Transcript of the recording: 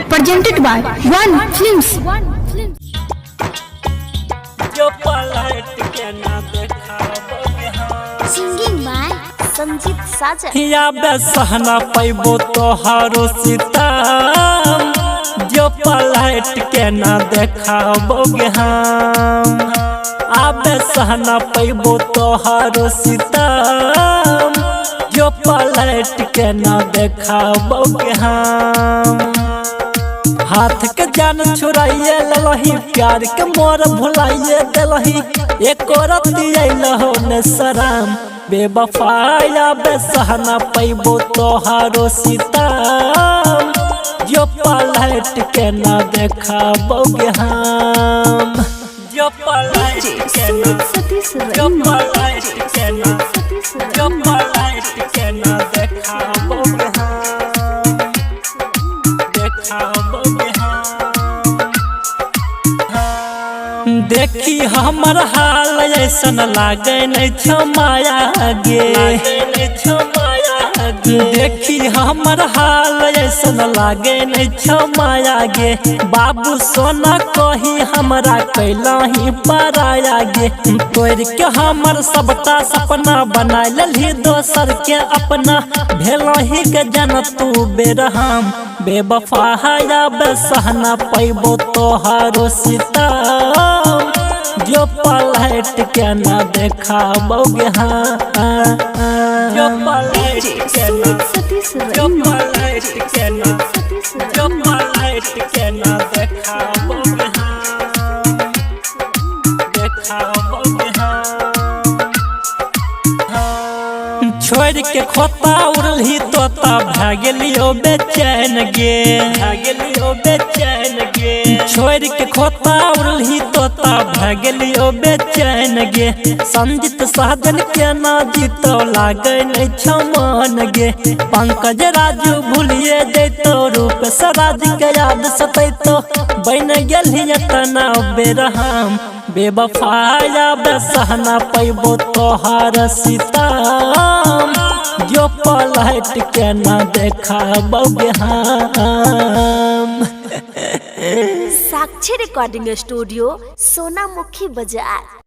presented by One Films. Singing by Sanjit Sajan. या बेसहना पैबो तोहारो सीताम जो पलट के ना देखाबोगे हम आबे सहना पैबो तोहारो सीताम जो पलट के ना देखाबोगे हम हाथ के जान छुड़ाइए ललही प्यार के मोर भुलाइए दिलही एक रत्ती लहो ने सराम बेवफाया बेसहना पैबो तोहारो सीताम जो पलट के ना देखाबोगे हम जो पलट के ना जो पलट के ना जो पलट के ना देखाबोगे हम देखाबोगे हम देखी हमर हाल ऐसन लागे नहीं छमाया गे देखी हमर हाल ऐसन लागे नहीं छमाया गे बाबू सोना कही हमरा कैला ही पराया गे तोड़ के हमर सबटा सपना बना लही दोसर के अपना भेलो ही के जन तू बेरहम बेवफाया बेसहना पैबो तोहारो सीताम जो पलट के ना देखाबोगे हम जो पलट के ना जो पलट के ना जो पलट के ना देखाबोगे हम देखाबोगे हम छोड़ के खोता उड़लही तोता भागलियो बेचैन गे भागलियो बेचैन गे छोड़ के खोता उड़लही तोता भागलियो बेचैन गे संजित साधन के ना जीतो लागे नहीं छमान गे पंकज राजू भूलिए जैतो रूप सराज के याद सतैतो बन गेलही तना बेरहम बेवफाया बेसहना पैबो तोहार सीताम जो पलट के ना देखाबोगे हम साक्षी रिकॉर्डिंग स्टूडियो सोनामुखी बाजार।